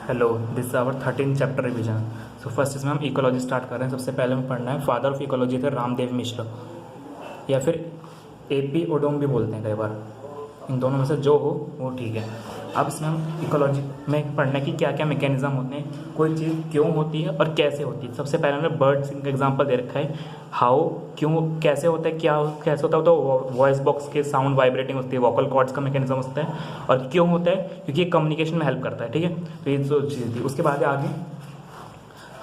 Hello, this is our 13 chapter revision. So first इसमें हम ecology start कर रहे हैं। सबसे पहले हमें पढ़ना है फादर ऑफ इकोलॉजी थे रामदेव मिश्र, या फिर एपी ओडोम भी बोलते हैं कई बार। इन दोनों में से जो हो वो ठीक है। अब इसमें हम इकोलॉजी में पढ़ना है कि क्या क्या मैकेनिज्म होते हैं, कोई चीज़ क्यों होती है और कैसे होती है। सबसे पहले हमने बर्ड्स का एग्जांपल दे रखा है, हाउ, क्यों, कैसे होता है, क्या कैसे होता है। तो वॉइस बॉक्स के साउंड वाइब्रेटिंग होती है, वोकल कॉर्ड्स का मैकेनिज्म होता है। और क्यों होता है, क्योंकि ये कम्युनिकेशन में हेल्प करता है। ठीक है, तो ये जो चीज़ थी। उसके बाद आगे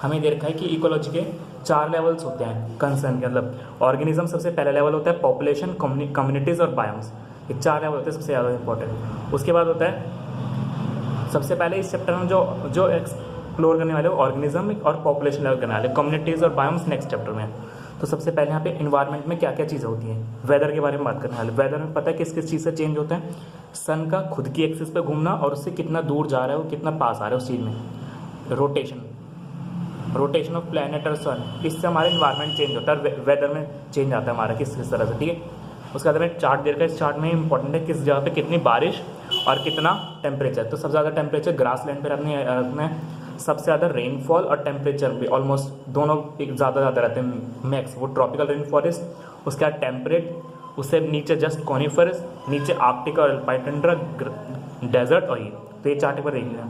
हमें दे रखा है कि इकोलॉजी के 4 लेवल्स होते हैं कंसर्न के, मतलब ऑर्गेनिज्म सबसे पहला लेवल होता है पॉपुलेशन, कम्युनिटीज़ और बायोम्स। ये 4 लेवल होते हैं सबसे ज़्यादा इंपॉर्टेंट। उसके बाद होता है सबसे पहले इस चैप्टर में जो एक्सप्लोर करने वाले ऑर्गेनिज्म और पॉपुलेशन लेवल करने वाले, कम्युनिटीज़ और बायोम्स नेक्स्ट चैप्टर में। तो सबसे पहले यहाँ पे इन्वायरमेंट में क्या क्या चीज़ें होती हैं। वेदर के बारे में बात करने वाले। वेदर में पता है किस किस चीज़ से चेंज होता है, सन का खुद की एक्सिस पे घूमना और उससे कितना दूर जा रहा है, वो कितना पास आ रहा है उस चीज़ में। रोटेशन ऑफ प्लैनेट और सन, इससे हमारा इन्वायरमेंट चेंज होता है, वेदर में चेंज आता है हमारा किस किस तरह से। ठीक है, उसके बाद हमें चार्ट दे रखा है। इस चार्ट में इंपॉर्टेंट है किस जगह पे कितनी बारिश और कितना टेम्परेचर। तो सबसे ज़्यादा टेम्परेचर ग्रास लैंड पर रखना है। सबसे ज़्यादा रेनफॉल और टेम्परेचर भी ऑलमोस्ट दोनों ज़्यादा रहते हैं मैक्स, वो ट्रॉपिकल रेन फॉरेस्ट। उसके बाद टेम्परेट, उससे नीचे जस्ट कॉनिफरस, नीचे आर्कटिक और अल्पाइन टंड्रा, डेजर्ट और ये। तो ये चार्ट पर देख लिया।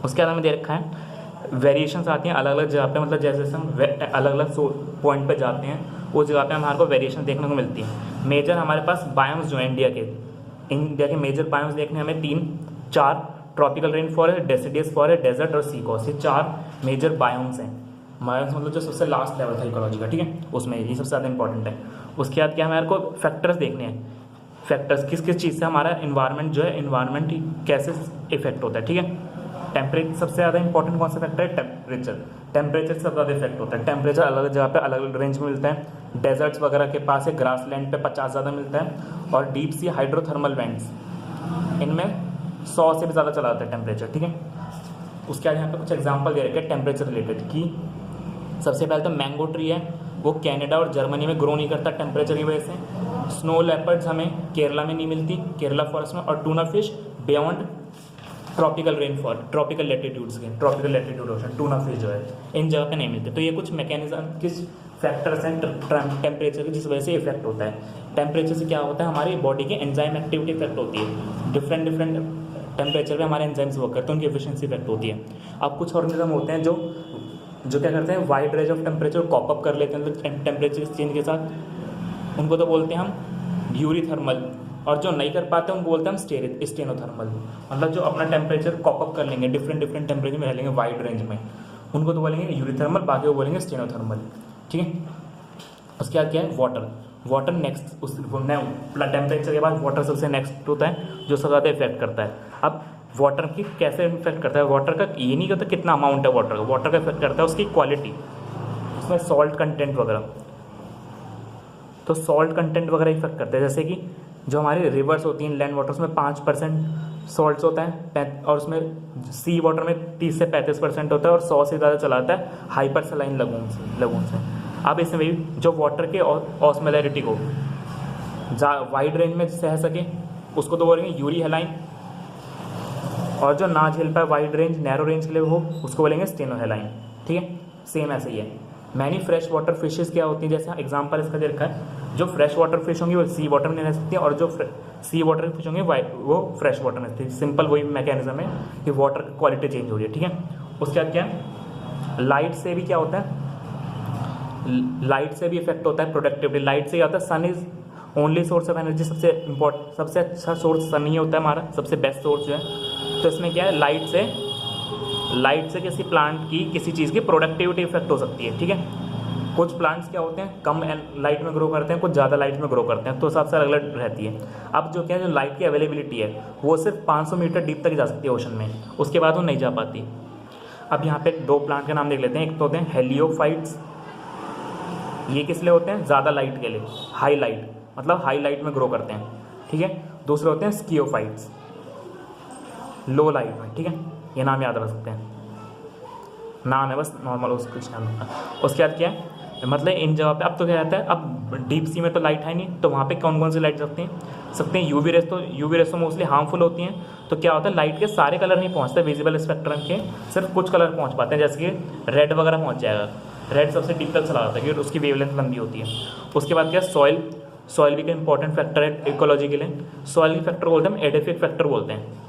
उसके बाद हमें दे रखा है वेरिएशंस आती हैं अलग अलग जगह पे, मतलब जैसे जैसे हम अलग अलग पॉइंट पे जाते हैं उस जगह पे हमारे को वेरिएशन देखने को मिलती है। मेजर हमारे पास बायोम्स जो है इंडिया के मेजर बायोम्स देखने हमें 4 tropical rain forest, deciduous forest, desert और सी कोस्ट। ये 4 मेजर बायोम्स हैं। बायोम्स मतलब जो सबसे लास्ट लेवल था इकोलॉजी का। ठीक है, उसमें ये सबसे ज़्यादा इंपॉर्टेंट है। उसके बाद क्या हमारे को फैक्टर्स देखने हैं। फैक्टर्स किस किस चीज़ से हमारा इन्वायरमेंट जो है, इन्वायरमेंट कैसे इफेक्ट होता है। ठीक है, टेम्परेचर सबसे ज़्यादा इंपॉर्टेंट कौन सा फैक्टर है, टेम्परेचर से सबसे ज़्यादा इफेक्ट होता है। टेम्परेचर अलग अलग जगह पे अलग अलग रेंज में मिलता है। डेजर्ट्स वगैरह के पास है, ग्रास लैंड पे 50 ज़्यादा मिलता है। और डीप सी हाइड्रोथर्मल वेंट्स, इनमें 100 से भी ज़्यादा चला जाता है टेम्परेचर। ठीक है, उसके बाद यहाँ पे कुछ एग्जाम्पल दे रखे हैं टेम्परेचर रिलेटेड की। सबसे पहले तो मैंगो ट्री है, वो कनाडा और जर्मनी में ग्रो नहीं करता टेम्परेचर की वजह से। स्नो लेपर्ड्स हमें केरला में नहीं मिलती, केरला फॉरेस्ट में। और tuna fish beyond tropical rainfall, tropical latitudes के, tropical latitude ocean, tuna fish जो है इन जगह पे नहीं मिलते। तो ये कुछ मैकेनिज्म, किस फैक्टर्स हैं टेम्परेचर की जिस वजह से इफेक्ट होता है। टेम्परेचर से क्या होता है, हमारी बॉडी के एंजाइम एक्टिविटी इफेक्ट होती है। डिफरेंट टेम्परेचर पे हमारे एंजाइम्स वर्क करते हैं, उनकी एफिशिएंसी इफेक्ट होती है। अब कुछ ऑर्गेनिज्म होते हैं जो क्या करते हैं, wide range of temperature cope up कर लेते हैं टेम्परेचर चेंज के साथ। उनको तो बोलते हैं हम यूरीथर्मल, और जो नहीं कर पाते हैं उनको बोलते हैं हम स्टेनोथर्मल। मतलब जो अपना टेम्परेचर कॉप अप कर लेंगे, डिफरेंट टेम्परेचर में रह लेंगे वाइड रेंज में, उनको तो बोलेंगे यूरीथर्मल, बाकी वो बोलेंगे स्टेनोथर्मल। ठीक है, उसके बाद क्या है, वाटर नेक्स्ट। उस टेम्परेचर के बाद वाटर सबसे नेक्स्ट होता है जो सबसे ज़्यादा इफेक्ट करता है। अब वाटर की कैसे इफेक्ट करता है, वाटर का ये नहीं कहता कितना अमाउंट है वाटर का इफेक्ट करता है उसकी क्वालिटी, उसमें सॉल्ट कंटेंट वगैरह। तो सॉल्ट कंटेंट वगैरह इफेक्ट करते हैं, जैसे कि जो हमारी रिवर्स होती हैं, लैंड वाटर, उसमें 5% सॉल्ट्स होता है, और उसमें सी वाटर में 30 से 35% होता है, और 100 से ज़्यादा चला आता है हाइपर सलाइन लगून से। अब इसमें भी जो वाटर के ऑस्मोलैरिटी को वाइड रेंज में सह सके उसको तो बोलेंगे यूरी हेलाइन, और जो ना झेल पाए वाइड रेंज, नैरो रेंज के लिए हो, उसको बोलेंगे स्टेनो हेलाइन। ठीक है, सेम ऐसे ही है। मैनी फ्रेश वाटर फिशेस क्या होती हैं, जैसे एग्जांपल इसका दे रखा है, जो फ्रेश वाटर फिश होंगी वो सी वाटर में रह सकती है, और जो सी वाटर फिश होंगी वो फ्रेश वाटर में रहती है। सिंपल वही मैकेनिज्म है कि वाटर की क्वालिटी चेंज हो रही है। ठीक है, उसके बाद क्या है, लाइट से भी क्या होता है, लाइट से भी इफेक्ट होता है प्रोडक्टिविटी। लाइट से क्या होता है, sun is only source of energy, सबसे अच्छा सोर्स सन ही होता है हमारा, सबसे बेस्ट सोर्स जो है। तो इसमें क्या है, लाइट से किसी प्लांट की, किसी चीज़ की प्रोडक्टिविटी इफेक्ट हो सकती है। ठीक है, कुछ प्लांट्स क्या होते हैं, कम लाइट में ग्रो करते हैं, कुछ ज़्यादा लाइट में ग्रो करते हैं, तो सबसे अलग अलग रहती है। अब जो क्या है, जो लाइट की अवेलेबिलिटी है वो सिर्फ 500 मीटर डीप तक जा सकती है ओशन में, उसके बाद वो नहीं जा पाती। अब यहाँ पे 2 प्लांट के नाम देख लेते हैं। एक तो होते हैं हेलियोफाइट्स, ये किस लिए होते हैं, ज़्यादा लाइट के लिए, हाई लाइट, मतलब हाई लाइट में ग्रो करते हैं। ठीक है, दूसरे होते हैं स्कियोफाइट्स, लो लाइट में। ठीक है, ये नाम याद रख सकते हैं, नाम है बस नॉर्मल, कुछ नाम है। उसके बाद क्या है, मतलब इन जगह पे अब तो क्या रहता है, अब डीप सी में तो लाइट है नहीं, तो वहाँ पे कौन कौन सी लाइट सकते हैं यूवी रेस, तो यूवी रेस तो मोस्टली हार्मफुल होती हैं। तो क्या होता है, लाइट के सारे कलर नहीं पहुँचते विजिबल स्पेक्ट्रम के, सिर्फ कुछ कलर पहुँच पाते हैं, जैसे कि रेड वगैरह पहुँच जाएगा। रेड सबसे डीप तक चला जाता है क्योंकि उसकी वेवलेंथ लंबी होती है। उसके बाद क्या, सॉइल भी का इंपॉर्टेंट फैक्टर है इकोलॉजी के लिए। सॉइल की फैक्टर बोलते हैं हम एडेफिक फैक्टर बोलते हैं।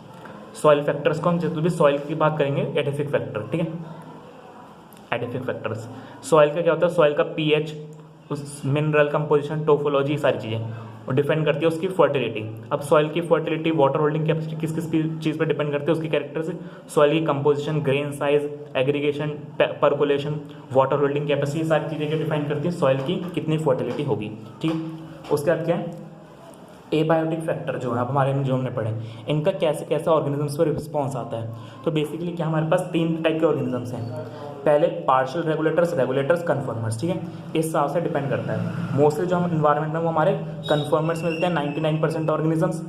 सॉइल फैक्टर्स को हम जब भी सॉइल की बात करेंगे एडेफिक फैक्टर, ठीक है, एडेफिक फैक्टर्स। सॉइल का क्या होता है, सॉइल का पीएच, उस मिनरल कंपोजिशन, टोपोलॉजी, सारी चीज़ें और डिपेंड करती है उसकी फर्टिलिटी। अब सॉइल की फर्टिलिटी, वाटर होल्डिंग कैपेसिटी किस किस चीज़ पर डिपेंड करती है, उसकी कैरेक्टर से। सॉइल की composition, grain size, aggregation, percolation, water holding capacity, सारी चीज़ें क्या डिफाइन करती है, सॉइल की कितनी फर्टिलिटी होगी, ठीक है। उसके बाद क्या है, एबायोटिक फैक्टर जो है अब हमारे में जो हमने पढ़े, इनका कैसे कैसे ऑर्गेनिजम्स पर रिस्पॉन्स आता है। तो बेसिकली क्या हमारे पास 3 टाइप के ऑर्गेनिजम्स हैं। पहले पार्शियल रेगुलेटर्स, कन्फर्मर्स, ठीक है, इस हिसाब से डिपेंड करता है। मोस्टली जो हम इन्वायरमेंट में वो हमारे कन्फर्मर्स मिलते हैं, 99% ऑर्गेनिजम्स।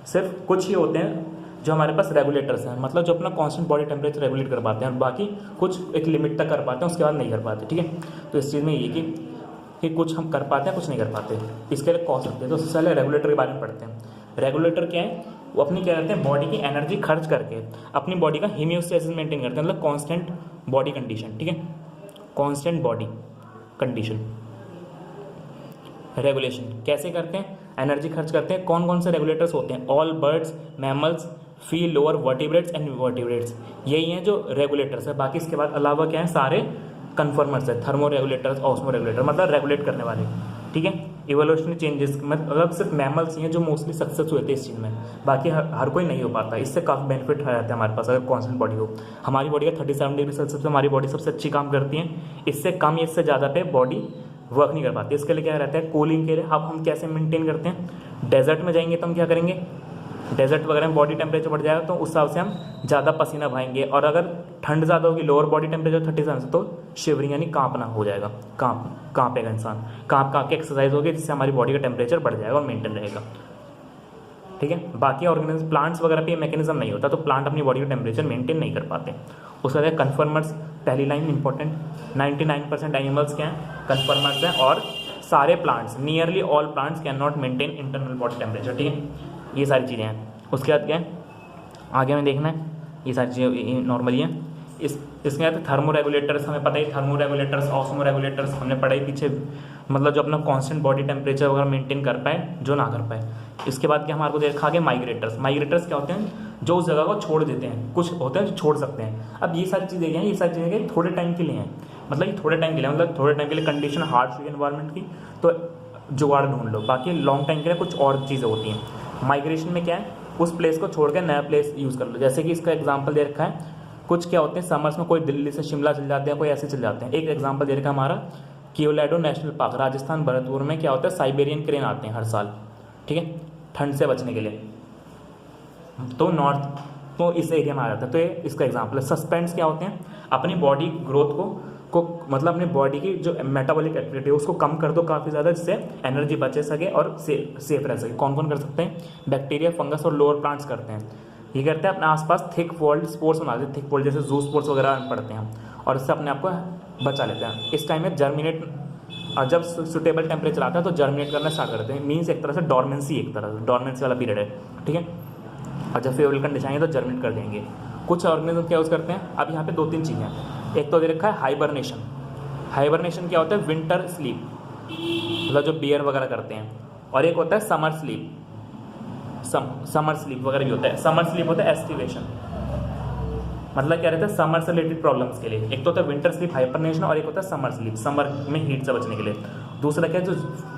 सिर्फ कुछ ही होते हैं जो हमारे पास रेगुलेटर्स हैं, मतलब जो अपना कांस्टेंट बॉडी टेम्परेचर रेगुलेट कर पाते हैं, और बाकी कुछ एक लिमिट तक कर पाते हैं, उसके बाद नहीं कर पाते, ठीक है। तो इस चीज़ में ये कि कुछ हम कर पाते हैं, कुछ नहीं कर पाते, इसके लिए कॉज सकते हैं। तो सबसे पहले रेगुलेटर के बारे में पढ़ते हैं। रेगुलेटर क्या है, वो अपनी क्या करते हैं, बॉडी की एनर्जी खर्च करके अपनी बॉडी का होमियोस्टेसिस मेंटेन करते हैं, मतलब कांस्टेंट बॉडी कंडीशन, ठीक है, कांस्टेंट बॉडी कंडीशन। रेगुलेशन कैसे करते हैं, एनर्जी खर्च करते हैं। कौन कौन से रेगुलेटर्स होते हैं, all birds, mammals, fee lower vertebrates and invertebrates, यही हैं जो रेगुलेटर्स है। बाकी इसके बाद अलावा क्या है, सारे कन्फर्मर्स है, थर्मो रेगुलेटर्स, ऑस्मो रेगुलेटर, मतलब रेगुलेट करने वाले, ठीक है। इवोल्यूशनरी चेंजेस, मतलब सिर्फ मैमल्स ही हैं जो मोस्टली सक्सेस हुए थे इस चीज़ में, बाकी हर कोई नहीं हो पाता। इससे काफ़ी बेनिफिट आ जाता है हमारे पास, अगर कॉन्स्टेंट बॉडी हो। हमारी बॉडी का 37 डिग्री सेल्सियस पे हमारी बॉडी सबसे अच्छी काम करती है, इससे कम या इससे ज़्यादा पे बॉडी वर्क नहीं कर पाती। इसके लिए क्या रहता है, कूलिंग के लिए अब हम कैसे मेंटेन करते हैं, डेजर्ट में जाएंगे तो हम क्या करेंगे, डेजर्ट वगैरह में बॉडी टेम्परेचर बढ़ जाएगा तो उस हिसाब से हम ज़्यादा पसीना बहाएंगे, और अगर ठंड ज़्यादा होगी, लोअर बॉडी टेम्परेचर 37 से, तो शिवरिंग यानी कांपना हो जाएगा, कांपेगा इंसान, कांप के एक्सरसाइज होगी, जिससे हमारी बॉडी का टेम्परेचर बढ़ जाएगा और मेंटेन रहेगा, ठीक है। बाकी ऑर्गेनिज्म, प्लांट्स वगैरह पे मैकेनिज्म नहीं होता, तो प्लांट अपनी बॉडी का टेम्परेचर मेंटेन नहीं कर पाते। उसके बाद कन्फर्मर्स, पहली लाइन इंपॉर्टेंट, 99% एनिमल्स क्या हैं, कन्फर्मर्स हैं, और सारे plants, nearly all plants can not maintain internal body temperature, ठीक है। ये सारी चीज़ें हैं। उसके बाद क्या है, आगे में देखना है, ये सारी चीज़ें नॉर्मली हैं। इसके बाद थर्मो रेगुलेटर्स, हमें पता ही, थर्मो रेगुलेटर्स, ऑस्मो रेगुलेटर्स हमने पढ़ा ही पीछे, मतलब जो अपना कांस्टेंट बॉडी टेम्परेचर वगैरह मेंटेन कर पाए, जो ना कर पाए। इसके बाद क्या हमारे को देखा आगे, माइग्रेटर्स क्या होते हैं, जो उस जगह को छोड़ देते हैं, कुछ होते हैं जो छोड़ सकते हैं। अब ये सारी चीज़ें हैं, ये सारी चीज़ें थोड़े टाइम के लिए हैं, मतलब ये थोड़े टाइम के लिए, मतलब थोड़े टाइम के लिए कंडीशन हार्ड हुई एनवायरनमेंट की तो जुगाड़ ढूंढ लो, बाकी लॉन्ग टाइम के लिए कुछ और चीज़ें होती हैं। माइग्रेशन में क्या है, उस प्लेस को छोड़ के नया प्लेस यूज़ कर लो, जैसे कि इसका एग्जांपल दे रखा है। कुछ क्या होते हैं, समर्स में कोई दिल्ली से शिमला चल जाते हैं, कोई ऐसे चल जाते हैं। एक एग्जांपल दे रखा है हमारा केओलाडो नेशनल पार्क, राजस्थान भरतपुर में क्या होता है, साइबेरियन क्रेन आते हैं हर साल, ठीक है, ठंड से बचने के लिए, तो नॉर्थ, तो इस एरिया में आ जाता है। तो ये इसका एग्जाम्पल है। सस्पेंड्स क्या होते हैं, अपनी बॉडी ग्रोथ को मतलब अपनी बॉडी की जो मेटाबॉलिक एक्टिविटी है उसको कम कर दो काफ़ी ज़्यादा, जिससे एनर्जी बचे सके और सेफ रह सके। कौन कौन कर सकते हैं, बैक्टीरिया, फंगस और लोअर प्लांट्स करते हैं। ये करते हैं अपने आसपास थिक वॉल्ड स्पोर्स बना देते हैं, थिक वॉल्ड जैसे जू स्पोर्स वगैरह में पढ़ते हैं, और इससे अपने आप को बचा लेते हैं। इस टाइम में जर्मिनेट, और जब सुटेबल टेम्परेचर आता है तो जर्मिनेट करना स्टार्ट करते हैं, मीन्स एक तरह से डॉर्मेंसी वाला पीरियड है, ठीक है। और जब फेवरेबल कंडीशन आएंगे तो जर्मिनेट कर देंगे। कुछ ऑर्गेनिज्म क्या यूज़ करते हैं, अब यहाँ पे 2-3 चीज़ें हैं। एक तो दे रखा है हाइबरनेशन क्या होता है, विंटर स्लीप, मतलब जो बियर वगैरह करते हैं, और एक होता है समर स्लीप वगैरह भी होता है। समर स्लीप होता है एस्टिवेशन, मतलब क्या रहता है, समर से रिलेटेड प्रॉब्लम्स के लिए। एक तो होता है विंटर स्लीप हाइबरनेशन, और एक होता है समर स्लीप, समर में हीट से बचने के लिए। दूसरा क्या है, जो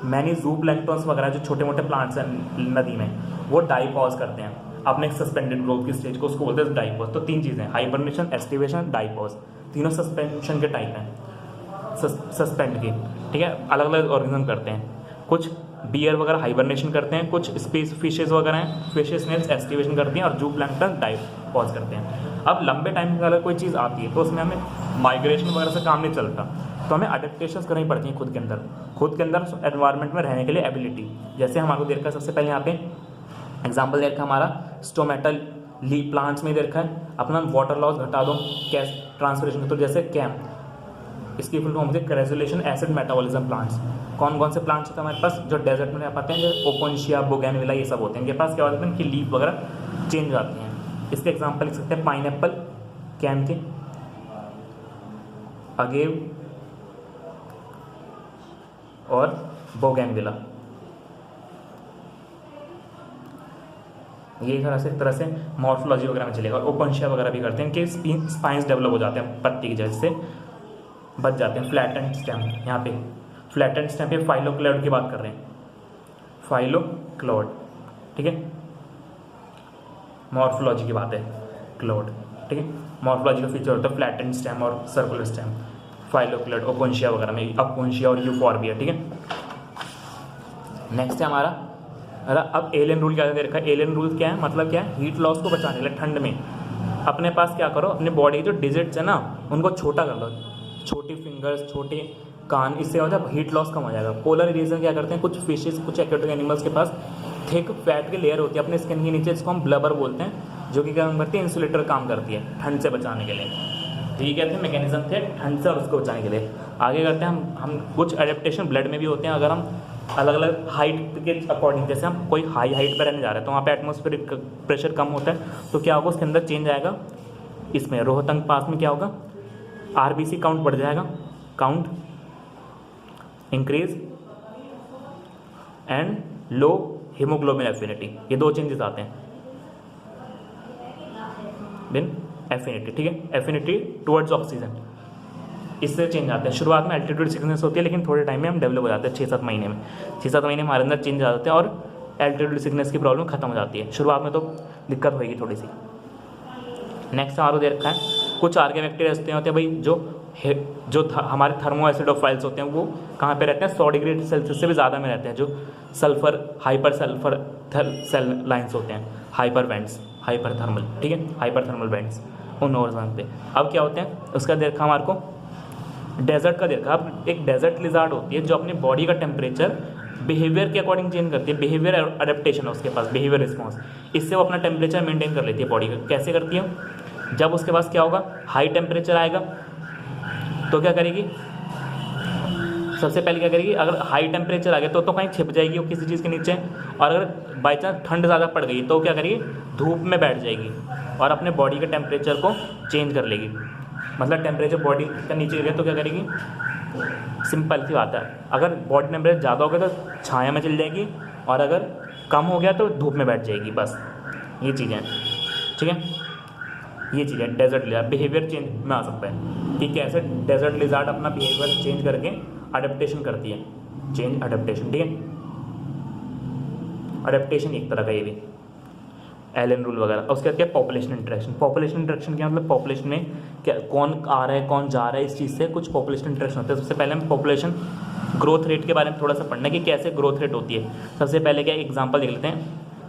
मैनी जू प्लैंक्टन्स वगैरह जो छोटे मोटे प्लांट्स हैं नदी में, वो डाइपॉज करते हैं अपने सस्पेंडेड ग्रोथ की स्टेज को, उसको बोलते हैं डाइपॉज। तो 3 चीज़ें, हाइबरनेशन, एस्टिवेशन, डाइपॉज, तीनों सस्पेंशन के टाइप हैं, सस्पेंड की, ठीक है। अलग अलग ऑर्गेनिज्म करते हैं, कुछ बियर वगैरह हाइबरनेशन करते हैं, कुछ फिशेज वगैरह हैं, फिशेज स्नेल्स एस्टिवेशन करती हैं, और जू प्लैंक्टन डाइपॉज करते हैं। अब लंबे टाइम की अगर कोई चीज़ आती है तो उसमें हमें माइग्रेशन वगैरह से काम नहीं चलता, तो हमें अडेप्टेशंस करनी पड़ती हैं खुद के अंदर एनवायरनमेंट में रहने के लिए एबिलिटी। जैसे हमारे को देखा सबसे पहले यहाँ पे एग्जाम्पल दे रखा हमारा स्टोमेटल प्लांट्स में दे रखा है, अपना वाटर लॉस घटा दो, कैश ट्रांसपिरेशन, तो जैसे कैम इसकी फुल फॉर्म होती है क्रेजुलेशन एसिड मेटाबॉलिज्म प्लांट्स। कौन कौन से प्लांट्स होते हैं हमारे पास जो डेजर्ट में रह पाते हैं, जैसे ओपोन्शिया, बोगेनविला, ये सब होते हैं। इनके पास क्या होता है, इनकी लीफ वगैरह चेंज हो जाती हैं। इसके एग्जाम्पल लिख सकते हैं पाइनएप्पल, कैंथी, अगेव और बोगेनविला। ये एक तरह से मॉर्फोलॉजी वगैरह में चलेगा। और ओपोन्शिया वगैरह भी करते हैं, इनके स्पाइंस डेवलप हो जाते हैं, पत्ती की जैसे बच जाते हैं। फ्लैटेंड स्टेम, यहाँ पे फ्लैटेंड स्टेम पे फाइलोक्लोड की बात कर रहे हैं, फाइलोक्लोड, ठीक है, मॉर्फोलॉजी की बात है, क्लोड, ठीक है। मॉर्फोलॉजी का फीचर होता है फ्लैटेंड स्टेम और सर्कुलर स्टेम, फाइलोक्लोड, ओपोन्शिया वगैरह में, अपोन्शिया और यूफॉर्बिया, ठीक है। नेक्स्ट है हमारा अब एलियन रूल क्या दे रखा है। एलियन रूल क्या है, मतलब क्या है, हीट लॉस को बचाने के लिए ठंड में अपने पास क्या करो, अपने बॉडी के जो डिजिट्स है ना उनको छोटा कर लो, छोटी फिंगर्स, छोटे कान, इससे हो जाए हीट लॉस कम हो जाएगा। पोलर रीजन क्या करते हैं, कुछ फिशेस, कुछ एक्वेटिक एनिमल्स के पास थिक फैट की लेयर होती है अपने स्किन के नीचे, जिसको हम ब्लबर बोलते हैं, जो कि क्या काम करती है, इंसुलेटर काम करती है ठंड से बचाने के लिए। ठीक है, थे मैकेनिज्म थे ठंड से और उसको बचाने के लिए। आगे करते हैं हम कुछ एडेप्टेशन ब्लड में भी होते हैं। अगर हम अलग अलग हाइट के अकॉर्डिंग, जैसे हम कोई हाई हाइट पर रहने जा रहे हैं तो वहाँ पे एटमॉस्फेरिक प्रेशर कम होता है, तो क्या होगा, उसके अंदर चेंज आएगा। इसमें रोहतंग पास में क्या होगा, आरबीसी काउंट बढ़ जाएगा, count increase and low haemoglobin affinity, ये दो चेंजेस आते हैं बिन एफिनिटी, ठीक है, एफिनिटी टुवर्ड्स ऑक्सीजन, इससे चेंज आते हैं। शुरुआत में एल्टीट्यूड सिकनेस होती है, लेकिन थोड़े टाइम में हम डेवलप हो जाते हैं, 6-7 महीने में। 6-7 महीने में हमारे अंदर चेंज आ जाते हैं और एल्टीट्यूड सिकनेस की प्रॉब्लम खत्म हो जाती है। शुरुआत में तो दिक्कत होगी थोड़ी सी। नेक्स्ट हमारा दे रखा है, कुछ आर्गे बैक्टीरिया होते हैं भाई जो हमारे थर्मो एसिडोफाइल्स होते हैं, वो कहाँ पे रहते हैं, 100 डिग्री सेल्सियस से भी ज़्यादा में रहते हैं, जो sulphur hyper sulphur cell lines होते हैं, हाइपर वेंट्स, हाइपर थर्मल, ठीक है, हाइपर थर्मल वेंट्स, उन ओरिजिन पे। अब क्या होते हैं, उसका दे रखा हमारे को डेजर्ट का देखा। अब एक डेजर्ट लिजार्ड होती है जो अपनी बॉडी का टेम्परेचर बिहेवियर के अकॉर्डिंग चेंज करती है, बिहेवियर अडेप्टेशन है उसके पास, बिहेवियर रिस्पॉन्स, इससे वो अपना टेम्परेचर मेंटेन कर लेती है बॉडी का। कैसे करती है, जब उसके पास क्या होगा, हाई टेम्परेचर आएगा तो क्या करेगी, सबसे पहले क्या करेगी, अगर हाई टेम्परेचर आ गया तो कहीं छिप जाएगी वो किसी चीज़ के नीचे, और अगर बाई चांस ठंड ज़्यादा पड़ गई तो क्या करेगी, धूप में बैठ जाएगी और अपने बॉडी के टेम्परेचर को चेंज कर लेगी। मतलब टेम्परेचर बॉडी का नीचे गिरे तो क्या करेगी, सिंपल सी बात है, अगर बॉडी टेम्परेचर ज़्यादा हो गया तो छाया में चल जाएगी, और अगर कम हो गया तो धूप में बैठ जाएगी, बस ये चीज़ें, ठीक है, ये चीज़ें डेजर्ट लिजार्ड बिहेवियर चेंज में आ सकता है कि कैसे डेजर्ट लिजार्ड अपना बिहेवियर चेंज करके अडेप्टेशन करती है, चेंज अडेप्टेशन, ठीक है, अडेप्टेशन एक तरह का ये भी एलियन रूल वगैरह। उसके बाद क्या, पॉपुलेशन इंटरेक्शन। पॉपुलेशन इंटरेक्शन क्या मतलब, पॉपुलेशन में क्या कौन आ रहा है कौन जा रहा है, इस चीज़ से कुछ पॉपुलेशन इंटरेक्शन होता है। सबसे पहले हम पॉपुलेशन ग्रोथ रेट के बारे में थोड़ा सा पढ़ना है कि कैसे ग्रोथ रेट होती है। सबसे पहले क्या एग्जांपल देख लेते हैं,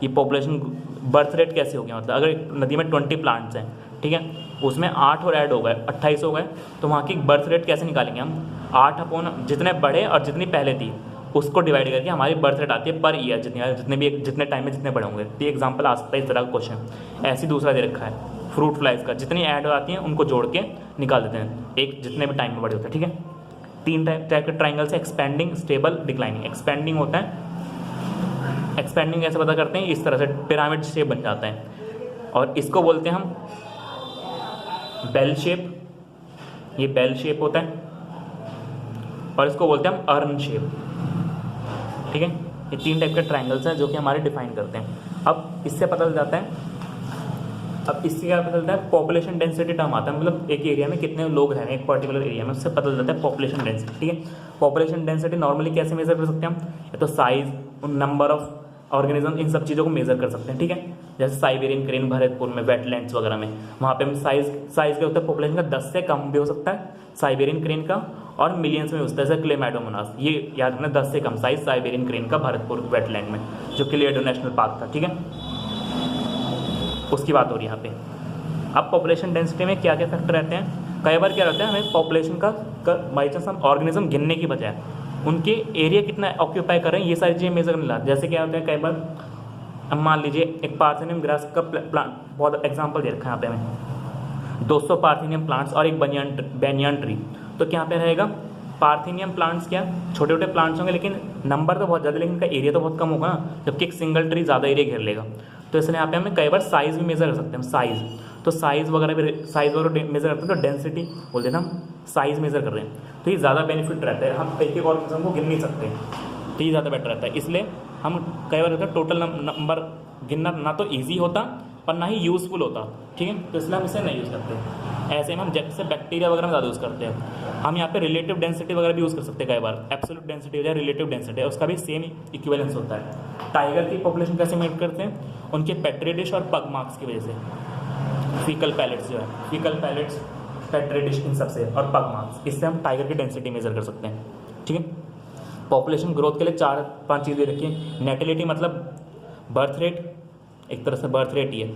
ये पॉपुलेशन बर्थ रेट कैसे हो गया, मतलब अगर एक नदी में 20 प्लांट्स हैं, ठीक है, उसमें 8 और ऐड हो गए 28 हो गए, तो वहाँ की बर्थ रेट कैसे निकालेंगे हम, 8 अपॉन जितने बढ़े और जितनी पहले थी उसको डिवाइड करके हमारी बर्थ रेट आती है पर ईयर, जितने टाइम में जितने बड़े होंगे। तो ये एग्जांपल आ सकता है इस तरह का क्वेश्चन। ऐसे दूसरा दे रखा है फ्रूट फ्लाइज का, जितनी ऐड आती हैं उनको जोड़ के निकाल देते हैं, एक जितने भी टाइम में बड़े होते हैं, ठीक है। 3 टाइप के ट्राइंगल से, एक्सपेंडिंग, स्टेबल, डिक्लाइनिंग। एक्सपेंडिंग होता है, एक्सपेंडिंग कैसे पता करते हैं, इस तरह से पिरामिड शेप बन जाता है, और इसको बोलते हैं हम बेल शेप, ये बेल शेप होता है, और इसको बोलते हैं हम अर्न शेप, ठीक है। ये 3 टाइप के ट्राइंगल्स हैं जो कि हमारे डिफाइन करते हैं। अब इससे पता चल जाता है, अब इससे क्या पता चलता है, पॉपुलेशन डेंसिटी टर्म आता है, मतलब एक एरिया में कितने लोग रह रहे हैं एक पर्टिकुलर एरिया में, उससे पता चल जाता है पॉपुलेशन डेंसिटी, ठीक है। पॉपुलेशन डेंसिटी नॉर्मली कैसे मेजर कर सकते हैं हम, या तो साइज, नंबर ऑफ ऑर्गेनिज्म, इन सब चीज़ों को मेजर कर सकते हैं, ठीक है। जैसे साइबेरियन क्रेन भरतपुर में, वेटलैंड्स वगैरह में, वहाँ पे हम साइज क्या होता है, पॉपुलेशन का 10 से कम भी हो सकता है साइबेरियन क्रेन का, और मिलियंस में होता है, जैसे क्लेमेडोमोनास, ये याद रखना 10 से कम साइज साइबेरियन क्रेन का भरतपुर वेटलैंड में, जो क्लेडो नेशनल पार्क था, ठीक है, उसकी बात हो रही है यहाँ पे। अब पॉपुलेशन डेंसिटी में क्या क्या फैक्टर रहते हैं, कई बार क्या रहता है, हमें पॉपुलेशन का बाई चांस हम ऑर्गेनिज्म गिनने की बजाय उनके एरिया कितना ऑक्यूपाई कर रहे हैं, ये सारी चीज़ें मेजर करने लाते। जैसे क्या होता है, कई बार अब मान लीजिए एक पार्थेनियम ग्रास का प्लांट, बहुत एग्जांपल दे रखा है यहाँ पे हमें, 200 पार्थेनियम प्लांट्स और एक बेनियन ट्री, तो क्या पे रहेगा, पार्थिनियम प्लांट्स क्या छोटे छोटे प्लांट्स होंगे, लेकिन नंबर तो बहुत ज़्यादा, लेकिन इनका एरिया तो बहुत कम होगा ना, जबकि एक सिंगल ट्री ज़्यादा एरिया घेर लेगा। तो इसलिए यहाँ पे हमें कई बार साइज़ भी मेज़र कर सकते हैं, साइज़, तो साइज़ वगैरह भी मेज़र करते हैं, तो डेंसिटी बोल देते हम साइज़ मेज़र कर रहे हैं, तो ये ज़्यादा बेनिफिट रहता है, हम एक एक ऑर्गेनिज्म को गिन नहीं सकते, तो ये ज़्यादा बेटर रहता है। इसलिए हम कई बार होता है टोटल नंबर गिनना ना तो ईजी होता पर ना ही यूज़फुल होता, ठीक है, तो इसलिए हम इसे नहीं यूज़ करते। ऐसे में हम जैसे बैक्टीरिया वगैरह में ज़्यादा यूज़ करते हैं। हम यहाँ पे रिलेटिव डेंसिटी वगैरह भी यूज़ कर सकते हैं कई बार, एब्सोल्यूट डेंसिटी हो जाए रिलेटिव डेंसिटी, उसका भी सेम इक्विवेलेंस होता है। टाइगर की पॉपुलेशन कैसे मेट करते हैं, उनके पेट्री डिश और पग मार्क्स की वजह से, फीकल पैलेट्स जो है, फीकल पैलेट्स, पेट्री डिश, इन सबसे, और पग मार्क्स, इससे हम टाइगर की डेंसिटी मेजर कर सकते हैं, ठीक है। पॉपुलेशन ग्रोथ के लिए 4-5 चीज़ें रखिए। नेटिलिटी मतलब बर्थ रेट, एक तरह से बर्थ रेट ही है,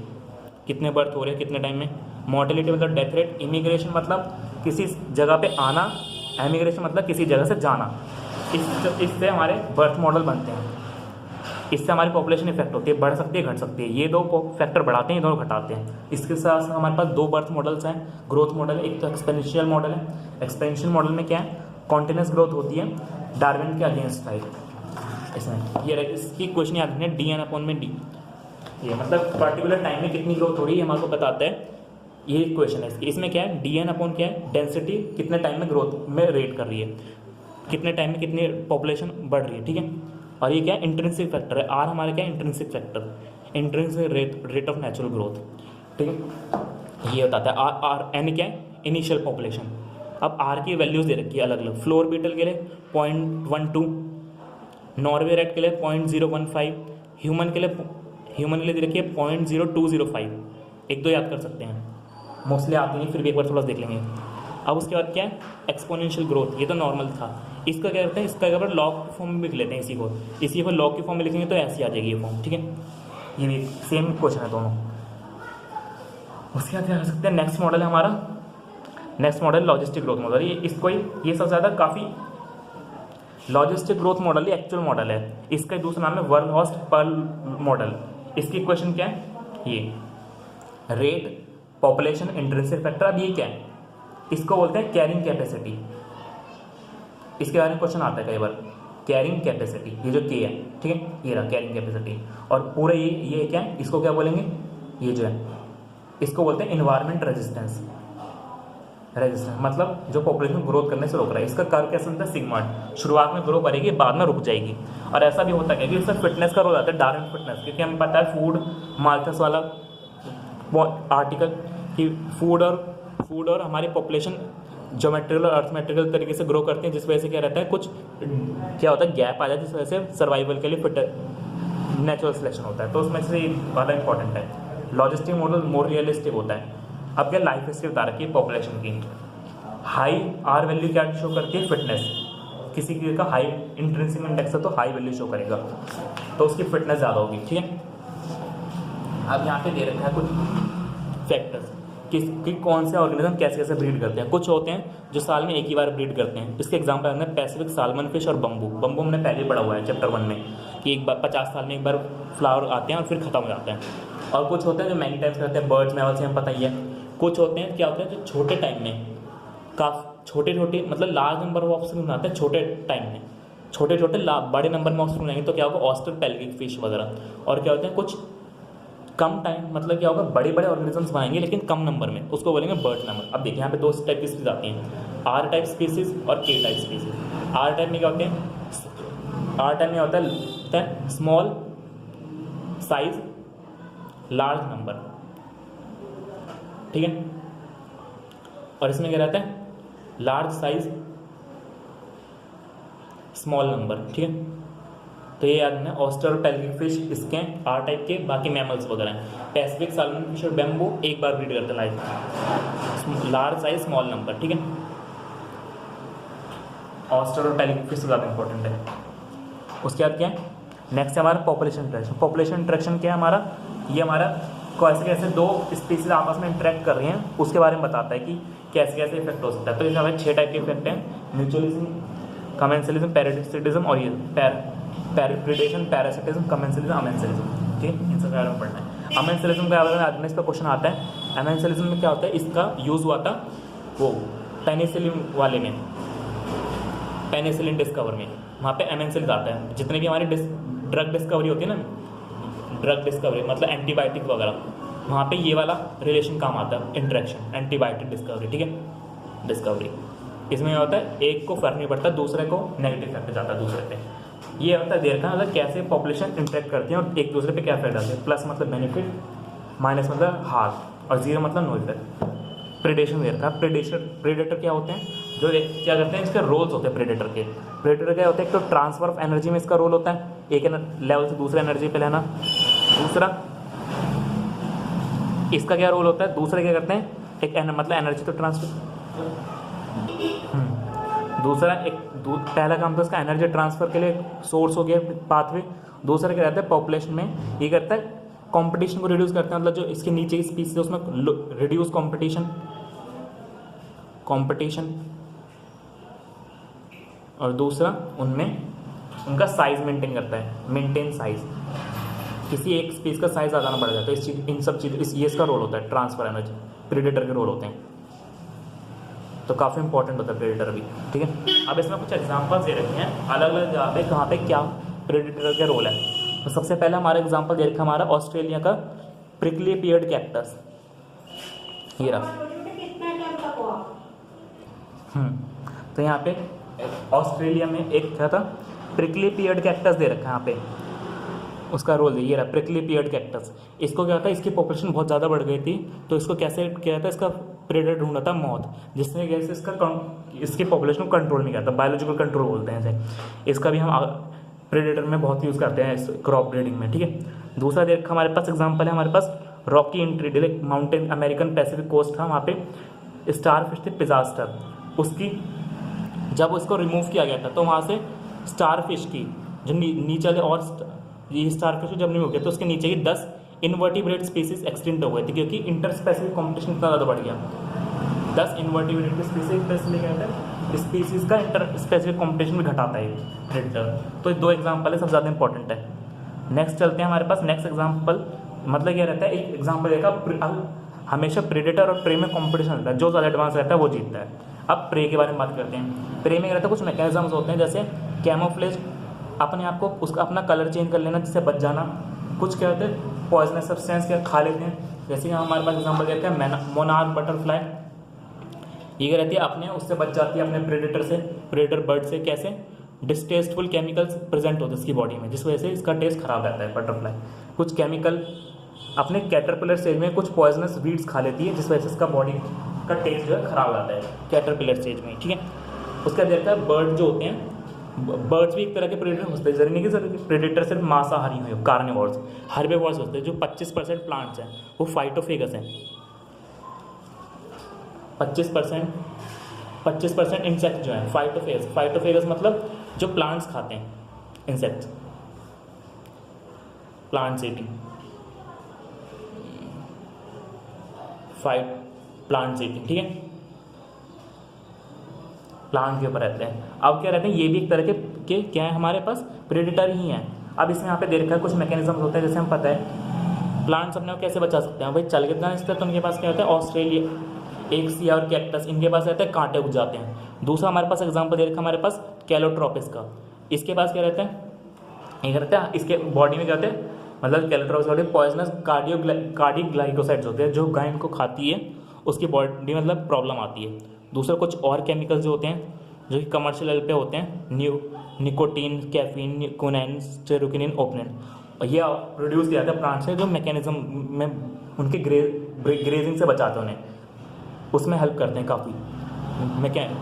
कितने बर्थ हो रहे हैं कितने टाइम में। मोर्टेलिटी मतलब डेथ रेट। इमिग्रेशन मतलब किसी जगह पे आना, एमिग्रेशन मतलब किसी जगह से जाना। इससे हमारे बर्थ मॉडल बनते हैं, इससे हमारी पॉपुलेशन इफेक्ट होती है, बढ़ सकती है घट सकती है। ये दो फैक्टर बढ़ाते हैं, ये दोनों घटाते हैं। इसके साथ साथ हमारे पास 2 बर्थ मॉडल्स हैं, ग्रोथ मॉडल है, एक तो एक्सपेंशियल मॉडल है। एक्सपेंशियल मॉडल में क्या है, कॉन्टिन्यूस ग्रोथ होती है डार्विन के अगेंस्ट टाइप। इसमें ये इसकी क्वेश्चन याद रखना, DN/D, ये मतलब पर्टिकुलर टाइम में कितनी ग्रोथ हो रही है हमारे को बताता है, ये क्वेश्चन है। इसमें क्या है, DN/ क्या है, डेंसिटी कितने टाइम में ग्रोथ में रेट कर रही है, कितने टाइम में कितनी पॉपुलेशन बढ़ रही है, ठीक है। और ये क्या है, इंट्रिंसिक फैक्टर है। R हमारे क्या है, intrinsic factor, intrinsic rate of natural growth, ठीक है, ये बताता है। N क्या है, इनिशियल पॉपुलेशन। अब R की वैल्यूज़ दे रखी है अलग अलग। फ्लोर बीटल के लिए 0.12, नॉर्वे रेट के लिए 0.015, ह्यूमन के लिए दे रखी है 0.0205। 1-2 याद कर सकते हैं, मोस्टली आती नहीं, फिर भी एक बार थोड़ा देख लेंगे। अब उसके बाद क्या है, एक्सपोनेंशियल ग्रोथ, ये तो नॉर्मल था। इसका क्या करते हैं, इसका अगर लॉग की फॉर्म में लिख लेते हैं, इसी को लॉग की फॉर्म में लिखेंगे तो ऐसी आ जाएगी ये फॉर्म, ठीक है। ये भी सेम क्वेश्चन है दोनों। उसके बाद क्या कर सकते हैं, नेक्स्ट मॉडल है हमारा, next model logistic growth model. ये सबसे ज़्यादा काफ़ी लॉजिस्टिक ग्रोथ मॉडल ही एक्चुअल मॉडल है। इसका दूसरा नाम है वर्नहॉर्स्ट पर्ल मॉडल। इसकी इक्वेशन क्या है, ये रेट, पॉपुलेशन, इंट्रिंसिक फैक्टर। अब ये क्या है, इसको बोलते हैं कैरिंग कैपेसिटी। इसके बारे में क्वेश्चन आता है कई बार, कैरिंग कैपेसिटी, ये जो के है, ठीक है, ये रहा कैरिंग कैपेसिटी। और पूरे ये क्या है, इसको क्या बोलेंगे, ये जो है इसको बोलते हैं इन्वायरमेंट रेजिस्टेंस मतलब जो पॉपुलेशन ग्रोथ करने से रोक रहा है। इसका कर्व कैसे होता है, सिग्मॉइड, शुरुआत में ग्रो करेगी, बाद में रुक जाएगी। और ऐसा भी होता है क्योंकि इससे फिटनेस का रोल आता है, डार्विन फिटनेस, क्योंकि हमें पता है फूड माल्थस वाला आर्टिकल कि फूड और हमारी पॉपुलेशन ज्योमेट्रिकल और अर्थमेट्रिकल तरीके से ग्रो करते हैं, जिस वजह से क्या रहता है, कुछ क्या होता है, गैप आ जाता है, जिस वजह से सर्वाइवल के लिए फिट नेचुरल सिलेक्शन होता है। तो उसमें से वाला इंपॉर्टेंट है। लॉजिस्टिक मॉडल मोर रियलिस्टिक होता है। अब क्या लाइफ हिस्ट्री बता रखी है पॉपुलेशन की। हाई R वैल्यू क्या शो करती है, फिटनेस, किसी का हाई इंट्रिंसिक इंडेक्स है तो हाई वैल्यू शो करेगा, तो उसकी फिटनेस ज़्यादा होगी, ठीक है। अब यहाँ पे दे रखा है कुछ फैक्टर्स कि कौन से ऑर्गेनिज्म कैसे कैसे ब्रीड करते हैं। कुछ होते हैं जो साल में एक ही बार ब्रीड करते हैं, इसके एग्जाम्पल है पैसिफिक साल्मन फिश और बम्बू हमने पहले पढ़ा हुआ है चैप्टर 1 में कि एक बार 50 साल में एक बार फ्लावर आते हैं और फिर ख़त्म हो जाते हैं। और कुछ होते हैं जो मैनी टाइम्स करते हैं, बर्ड्स मैमल्स से हमें पता ही है। कुछ होते हैं क्या होते हैं जो छोटे टाइम में छोटे मतलब लार्ज नंबर ऑफ ऑफस्प्रिंग बनाते हैं छोटे टाइम में, छोटे बड़े नंबर में ऑफस्प्रिंग बनाएंगे तो क्या होगा, ऑस्टर पेल्विक फिश वगैरह। और क्या होते हैं कुछ कम टाइम, मतलब क्या होगा, बड़े ऑर्गेनिजम्स बनाएंगे लेकिन कम नंबर में, उसको बोलेंगे बर्ड मैमल। अब देखिए यहाँ पे 2 टाइप की स्पीसीज आती हैं, R टाइप स्पीसीज और K type species. R type में क्या होते हैं, R टाइप में होता है स्मॉल साइज लार्ज नंबर, ठीक है। और इसमें क्या रहता है, लार्ज साइज स्मॉल नंबर, ठीक है। तो ये याद रखना, ऑस्टर और पेल्विक फिश इसके R टाइप के, बाकी मैमल्स वगैरह हैं। पैसिफिक साल्मन फिश और बैम्बू एक बार ब्रीड करते हैं life, large size small number, ठीक है। ऑस्टर और पेल्विक फिश ज़्यादा इंपॉर्टेंट है। उसके बाद क्या है, नेक्स्ट है हमारा पॉपुलेशन इंट्रैक्शन। पॉपुलेशन इंट्रैक्शन क्या है हमारा, ये हमारा कैसे कैसे 2 स्पीसीज आपस में इंटरेक्ट कर रही हैं उसके बारे में बताता है कि कैसे कैसे इफेक्ट हो सकता है। तो इसमें हमारे 6 टाइप के इफेक्ट हैं, म्यूचुअलिज्म, कमेंसलिज्म, पैरासिटिज्म और ये प्रीडेशन, पैरासिटिज्म, कमेंसलिज्म, अमेंसलिज्म, ठीक है। इन सब के बारे में पढ़ना है। अमेंसलिज्म के बारे में आज में इसका क्वेश्चन आता है। अमेंसलिज्म में क्या होता है, इसका यूज़ हुआ था वो पेनिसिलिन वाले में, पेनिसिलिन डिस्कवर में, वहाँ पे एमएनसिल आता है। जितने भी हमारे ड्रग डिस्कवरी होती है ना, ड्रग डिस्कवरी मतलब एंटीबायोटिक वगैरह, वहाँ पे ये वाला रिलेशन काम आता है, इंटरेक्शन, एंटीबायोटिक डिस्कवरी, ठीक है, डिस्कवरी। इसमें होता है एक को फर्क नहीं पड़ता, दूसरे को नेगेटिव इफेक्ट जाता है दूसरे पे। ये होता है देर का मतलब कैसे पॉपुलेशन इंटरेक्ट करती है और एक दूसरे पे क्या इफेक्ट डालते हैं। प्लस मतलब बेनिफिट, माइनस मतलब हार, और जीरो मतलब नो इफेक्ट। प्रेडेशन देर का, प्रेडेटर क्या होते हैं, जो एक क्या करते हैं, इसके रोल्स होते हैं प्रेडेटर के। प्रेडेटर क्या होता है, एक तो ट्रांसफर ऑफ एनर्जी में इसका रोल होता है, एक लेवल से दूसरे एनर्जी पे लेना। दूसरा इसका क्या रोल होता है, दूसरे क्या करते हैं, एक मतलब एनर्जी तो ट्रांसफर, दूसरा एक पहला काम तो इसका एनर्जी ट्रांसफर के लिए सोर्स हो गया पाथवे। दूसरा क्या रहता है पॉपुलेशन में, ये करता है कंपटीशन को रिड्यूस करता है, मतलब जो इसके नीचे की स्पीसीज है उसमें रिड्यूस कंपटीशन। और दूसरा उनमें उनका साइज मेंटेन करता है, मेंटेन साइज। किसी एक स्पीस का साइज ज़्यादा ना बढ़ जाता है, इस चीज़ इन सब चीज़ ये इसका रोल होता है, ट्रांसफर एनर्जी। प्रेडेटर के रोल होते हैं, तो काफ़ी इंपॉर्टेंट होता है प्रेडेटर भी, ठीक है। अब इसमें कुछ एग्जांपल्स दे रखे हैं अलग अलग जगह पे, कहाँ पे क्या प्रेडेटर का रोल है। तो सबसे पहले हमारा एग्जांपल दे रखा हमारा ऑस्ट्रेलिया का प्रिकली पियर्ड कैक्टस, ये रहा। तो यहाँ पे ऑस्ट्रेलिया में एक क्या था, प्रिकली पियर्ड कैक्टस दे रखा है यहाँ पे, उसका रोल ये रहा प्रिकली पियर्ड कैक्टस। इसको क्या था, इसकी पॉपुलेशन बहुत ज़्यादा बढ़ गई थी, तो इसको कैसे किया था, इसका प्रेडेटर ढूंढा था मौत, जिसने कैसे इसकी पॉपुलेशन को कंट्रोल नहीं किया था, बायोलॉजिकल कंट्रोल बोलते हैं इसे। इसका भी हम प्रेडेटर में बहुत यूज़ करते हैं क्रॉप ब्रीडिंग में, ठीक है। दूसरा देखा हमारे पास एग्जाम्पल है, हमारे पास रॉकी इंट्रीडल, एक माउंटेन अमेरिकन पैसिफिक कोस्ट था, वहाँ पे स्टार फिश थी पिजास्टर। उसकी जब उसको रिमूव किया गया था तो वहाँ से स्टार फिश की जो नीचे वाले और ये स्टार फिश जब रिमूव किया तो उसके नीचे की 10 इनवर्टिब्रेट स्पीसीज एक्सटिंक्ट हो गए थे, क्योंकि इंटर स्पेसिफिक कॉम्पिटिशन इतना ज़्यादा बढ़ गया। 10 इनवर्टिब्रेट की स्पीसीज का इंटर स्पेसिफिक कॉम्पिटिशन भी घटाता है प्रेडेटर। तो 2 एग्जाम्पल है, सबसे ज़्यादा इंपॉर्टेंट है। नेक्स्ट चलते हैं हमारे पास, नेक्स्ट एग्जाम्पल मतलब क्या रहता है, एक एग्जाम्पल देखा, हमेशा प्रेडेटर और प्रे में कॉम्पिटिशन रहता है, जो ज़्यादा एडवांस रहता है वो जीतता है। अब प्रे के बारे में बात करते हैं। प्रे में रहता है कुछ मैकेनिज्म्स होते हैं, जैसे कैमोफ्लेज, अपने आप को उसका अपना कलर चेंज कर लेना जिससे बच जाना। कुछ क्या होते हैं पॉइजनस सब्सटेंस क्या खा लेते हैं, जैसे यहाँ हमारे पास एग्जाम्पल देते हैं मोनार्क बटरफ्लाई, ये रहती है अपने उससे बच जाती है अपने प्रेडेटर से, प्रेडेटर बर्ड से। कैसे, डिस्टेस्टफुल केमिकल्स प्रेजेंट होते हैं इसकी बॉडी में, जिस वजह से इसका टेस्ट खराब रहता है बटरफ्लाई। कुछ केमिकल अपने कैटरपिलर स्टेज में कुछ पॉइजनस वीड्स खा लेती है, जिस वजह से इसका बॉडी का टेस्ट जो है खराब आता है कैटरपिलर स्टेज में, ठीक है। उसका देखता है बर्ड जो होते हैं, बर्ड्स भी एक तरह के प्रेडेटर होते हैं, जरूरी नहीं कि सर प्रेडेटर सिर्फ मांसाहारी हो, कार्निवोर्स, हर्बीवोर्स होते हैं। जो 25% प्लांट्स हैं वो फाइटोफेगस हैं, 25% इंसेक्ट जो है फाइटोफेगस मतलब जो प्लांट्स खाते हैं, insects, plants eating, plants eating, ठीक है, प्लांट के ऊपर रहते हैं। अब क्या रहते हैं, ये भी एक तरह के क्या है हमारे पास प्रेडेटर ही हैं। अब इसमें यहाँ पे दे रखा है कुछ मैकेनिज्म होते हैं, जैसे हम पता है प्लांट्स अपने को कैसे बचा सकते हैं। भाई चल के इसलिए तो उनके पास क्या होता है, ऑस्ट्रेलिया एक सी और कैक्टस, इनके पास रहते हैं कांटे उग जाते हैं। दूसरा हमारे पास एग्जाम्पल दे रखा हमारे पास कैलोट्रोपिस का, इसके पास क्या रहता है, ये रहता है इसके बॉडी में क्या होते हैं, मतलब कैलोट्रोपिस पॉइजनस कार्डियोग्लाइकोसाइड्स होते हैं, जो गाय इनको खाती है उसकी बॉडी मतलब प्रॉब्लम आती है। दूसरा कुछ और केमिकल्स जो होते हैं जो कि कमर्शियल लेवल पे होते हैं, निकोटीन, कैफीन, क्विनाइन, स्टेरोकिनिन, ओपनिन, ये प्रोड्यूस किया जाता है प्लांट से, जो मैकेनिज्म में उनके ग्रेजिंग से बचाते हैं उन्हें, उसमें हेल्प करते हैं काफ़ी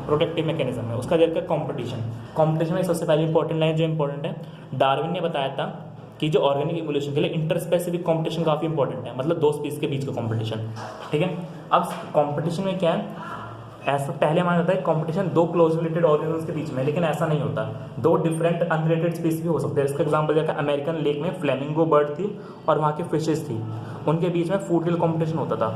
प्रोटेक्टिव मैकेनिज्म में। उसका देखकर कंपटीशन में सबसे पहले इंपॉर्टेंट लाइन जो इंपॉर्टेंट है, डार्विन ने बताया था कि जो ऑर्गेनिक इवोल्यूशन के लिए इंटर स्पेसिफिक कॉम्पिटिशन काफ़ी इंपॉर्टेंट है, मतलब 2 स्पीसीज के बीच का कॉम्पिटिशन, ठीक है। अब कॉम्पिटिशन में क्या है, ऐसा पहले माना जाता है कंपटीशन 2 क्लोज रिलेटेड ऑर्गेनिजम्स के बीच में, लेकिन ऐसा नहीं होता, 2 डिफरेंट अनरिलेटेड स्पीसीज भी हो सकते हैं। इसका एग्जांपल देखा अमेरिकन लेक में फ्लेमिंगो बर्ड थी और वहाँ की फिशेस थी, उनके बीच में फूड के लिए कॉम्पिटिशन होता था।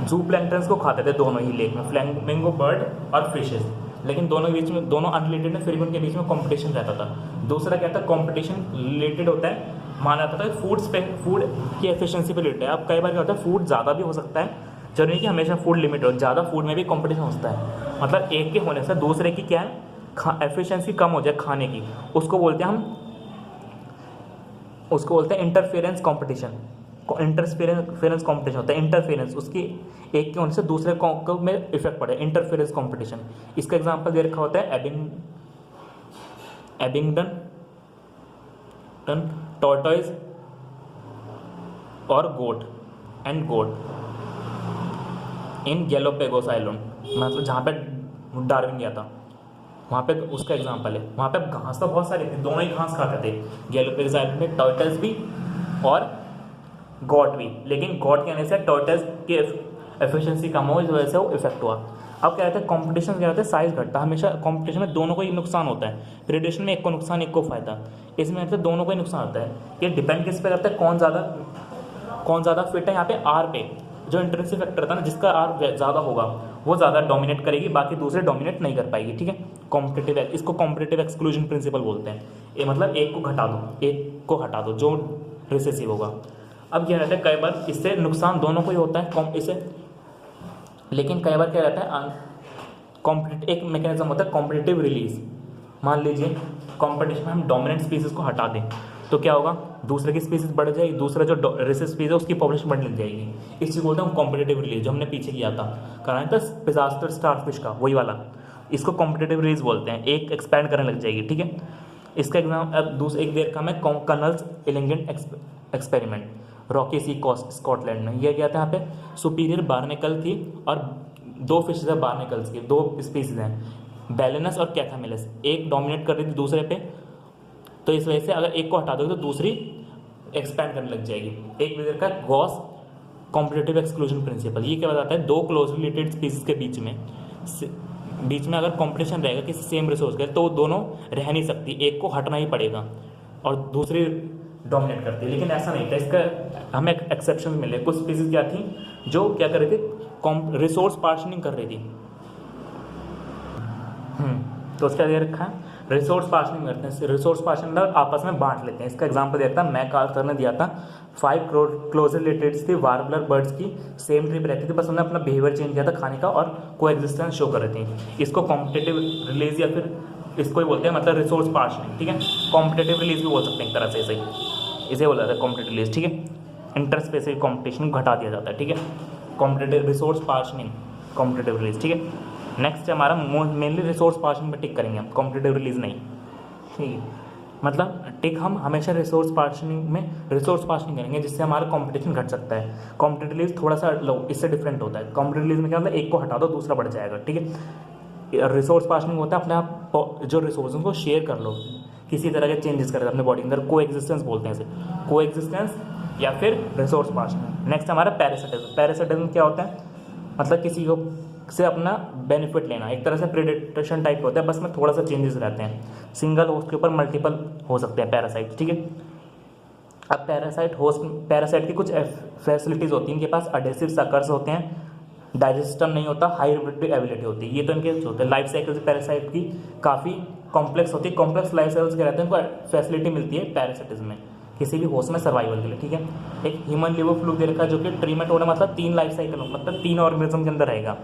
जू प्लैंक्टन्स को खाते थे दोनों ही लेक में, फ्लेमिंगो बर्ड और फिशेस, लेकिन दोनों के बीच में दोनों अनरिलेटेड है, फिर भी उनके बीच में कॉम्पिटिशन रहता था। दूसरा क्या था, कॉम्पिटिशन रिलेटेड होता है, माना जाता था फूड की एफिशिएंसी पे रिलेटेड है। अब कई बार क्या होता है, फूड ज़्यादा भी हो सकता है जरूरी कि हमेशा फूड लिमिट हो, ज़्यादा फूड में भी कंपटीशन होता है, मतलब एक के होने से दूसरे की क्या है एफिशिएंसी कम हो जाए खाने की, उसको बोलते हैं इंटरफेरेंस कंपटीशन। इंटरफेरेंस कंपटीशन होता है, इंटरफेरेंस उसकी एक के होने से दूसरे को में इफेक्ट पड़े, इंटरफेरेंस कंपटीशन। इसका एग्जांपल दे रखा होता है एबिंगडन टॉर्टोइज और गोट इन गैलोपेगोस आइलैंड, मतलब जहाँ पे डार्विन गया था वहाँ पे उसका एग्जांपल है। वहाँ पे घास तो बहुत सारी थी, दोनों ही घास खाते थे गैलोपेगोस आइलैंड में, टॉर्टोइज भी और गॉट भी, लेकिन गॉट के आने से टॉर्टोइज की एफिशिएंसी कम हो, इस वजह से वो इफेक्ट हुआ। अब क्या रहता है कंपटीशन, क्या रहता है साइज घटता है, हमेशा कंपटीशन में दोनों को ही नुकसान होता है, प्रेडेशन में एक को नुकसान एक को फायदा, इसमें रहता है दोनों को ही नुकसान होता है। ये डिपेंड किस पे करता है, कौन ज़्यादा फिट है, यहाँ पे आर पे जो इंट्रिंसिक फैक्टर था ना, जिसका आर ज़्यादा होगा वो ज़्यादा डोमिनेट करेगी, बाकी दूसरे डोमिनेट नहीं कर पाएगी, ठीक है। कॉम्पिटिटिव, इसको कॉम्पिटिटिव एक्सक्लूजन प्रिंसिपल बोलते हैं। ये मतलब एक को हटा दो जो रिसेसिव होगा। अब क्या रहता है कई बार इससे नुकसान दोनों को ही होता है इसे, लेकिन कई बार क्या रहता है एक मैकेनिज्म होता है कॉम्पिटिटिव रिलीज। मान लीजिए कॉम्पिटिशन में हम डोमिनेंट स्पीसीज को हटा दें तो क्या होगा, दूसरे की स्पीसीज बढ़ जाएगी, दूसरा जो रिसेसिव स्पीसीज है उसकी पॉपुलेशन बढ़ लग जाएगी। इस चीज़ बोलते हैं कॉम्पिटिटिव रिलीज, जो हमने पीछे किया था कराया था डिजास्टर स्टारफिश का, वही वाला, इसको कॉम्पिटिटिव रिलीज बोलते हैं, एक एक्सपैंड करने लग जाएगी, ठीक है। इसका एग्जाम अब दूसरा एक देर का है कर्नल्स इलिंगेंट एक्सपेरिमेंट, रॉकी सी कोस्ट स्कॉटलैंड में। यह क्या था, यहाँ पे सुपीरियर बार्नेकल थी और दो फिशेज है बार्नेकल्स की, दो स्पीसीज हैं बैलेनस और कैथामिलस, एक डोमिनेट कर रही थी दूसरे पे, तो इस वजह से अगर एक को हटा दोगे तो दूसरी एक्सपैंड करने लग जाएगी। एक मेजर का गॉस कॉम्पिटिटिव एक्सक्लूजन प्रिंसिपल, ये क्या बताता है, दो क्लोजली रिलेटेड स्पीसीज के बीच में अगर कंपटीशन रहेगा किसी सेम रिसोर्स का, तो वो दोनों रह नहीं सकती, एक को हटना ही पड़ेगा और दूसरी डोमिनेट करती है। लेकिन ऐसा नहीं था, इसका हमें एक्सेप्शन मिले। कुछ स्पीसीज क्या थी जो क्या कर रही थी, रिसोर्स पार्शनिंग कर रही थी। तो उसका दे रखा है रिसोर्स पार्शनिंग करते हैं, रिसोर्स पार्शनिंग आपस में बांट लेते हैं। इसका एग्जांपल देता है मैकआर्थर ने दिया था, 5 क्लोज रिलेटेड थी वार्बलर बर्ड्स की, सेम ट्री पे रहती थी, बस उन्होंने अपना बिहेवियर चेंज किया था खाने का और को एग्जिस्टेंस शो कर रही थी। इसको कॉम्पिटिटिव रिलीज या फिर इसको ही बोलते हैं, मतलब रिसोर्स पार्शनिंग, ठीक है। कॉम्पिटिटिव रिलीज भी बोल सकते हैं एक तरह से, इसे बोला जाता है कॉम्पिटिटिव रिलीज, ठीक है। इंटरस्पेसिफिक कॉम्पिटिशन घटा दिया जाता है, ठीक है। कॉम्पिटिटिव रिसोर्स पार्शनिंग, कॉम्पिटिटिव रिलीज, ठीक है। नेक्स्ट हमारा मेनली रिसोर्स पार्शनिंग पे टिक करेंगे हम, कॉम्पिटिटिव रिलीज नहीं, ठीक है। मतलब टिक हम हमेशा रिसोर्स पार्शनिंग में रिसोर्स पार्शनिंग करेंगे, जिससे हमारा कंपटीशन घट सकता है। कॉम्पिटिटिव रिलीज थोड़ा सा लो, इससे डिफरेंट होता है। कॉम्पिटिटिव रिलीज में क्या होता है, एक को हटा दो दूसरा बढ़ जाएगा, ठीक है। रिसोर्स पार्शनिंग होता है अपने आप जो रिसोर्स को शेयर कर लो, किसी तरह के चेंजेस कर अपने बॉडी अंदर, को एग्जिस्टेंस बोलते हैं इसे, को एग्जिस्टेंस या फिर रिसोर्स पार्शनिंग। नेक्स्ट हमारा पैरासिटिज्म। पैरासिटिज्म क्या होता है, मतलब किसी को से अपना बेनिफिट लेना, एक तरह से प्रेडेशन टाइप होता है, बस में थोड़ा सा चेंजेस रहते हैं। सिंगल होस्ट के ऊपर मल्टीपल हो सकते हैं पैरासाइट, ठीक है। अब पैरासाइट की कुछ फैसिलिटीज़ होती हैं, इनके पास अडेसिव सकर्स होते हैं, डाइजेस्टम नहीं होता, हाई रिप्रोडक्टिव एबिलिटी होती है, ये तो इनके होते हैं। लाइफ साइकिल पैरासाइट की काफ़ी कॉम्प्लेक्स होती है, कॉम्प्लेक्स लाइफ साइकिल्स के रहते हैं, उनको फैसिलिटी मिलती है पैरासिटिज्म में किसी भी होस्ट में सर्वाइवल के लिए, ठीक है। एक ह्यूमन लिवर फ्लू दे रखा है जो कि ट्रीमेटोडा, मतलब 3 लाइफ साइकिल, मतलब 3 ऑर्गेनिज्म के अंदर रहेगा,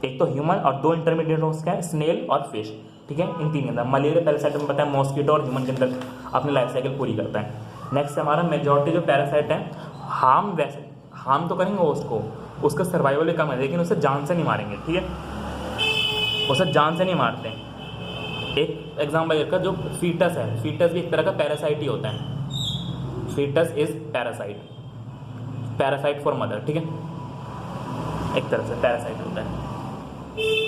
एक तो ह्यूमन और 2 इंटरमीडिएट होस्ट क्या है, स्नेल और फिश, ठीक है। इन 3 के अंदर मलेरिया पैरासाइट में पता है मॉस्किटो और ह्यूमन के अंदर अपनी लाइफ साइकिल पूरी करता है। नेक्स्ट हमारा मेजॉरिटी जो पैरासाइट है हार्म तो करेंगे होस्ट को, उसका सर्वाइवल कम है, लेकिन उसे जान से नहीं मारेंगे, ठीक है, उसे जान से नहीं मारते। एक एग्जाम्पल का जो फीटस है, फीटस भी एक तरह का पैरासाइट ही होता है, foetus is parasite for mother, ठीक है, एक तरह से पैरासाइट होता है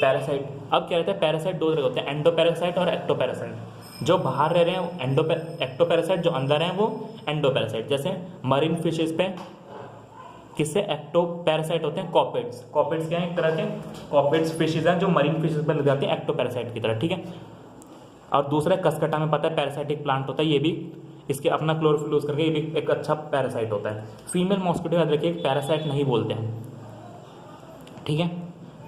पैरासाइट। अब क्या रहता है, पैरासाइट 2 तरह होते हैं, एंडोपैरासाइट और एक्टोपैरासाइट। जो बाहर रह रहे हैं एक्टोपैरासाइट, जो अंदर हैं वो एंडोपैरासाइट। जैसे मरीन फिशेज पे किससे एक्टोपैरासाइट होते हैं, कॉर्पेट्स। कॉर्पेट्स क्या है, एक तरह के कॉर्पेट्स फिशेज हैं जो मरीन फिशेज पर लग जाती हैं एक्टोपैरासाइट की तरह, ठीक है। और दूसरा कसकटा में पता है पैरासाइटिक प्लांट होता है, ये भी इसके अपना क्लोरोफिल यूज करके ये भी एक अच्छा पैरासाइट होता है। फीमेल मॉस्किटो याद रखिए पैरासाइट नहीं बोलते हैं, ठीक है।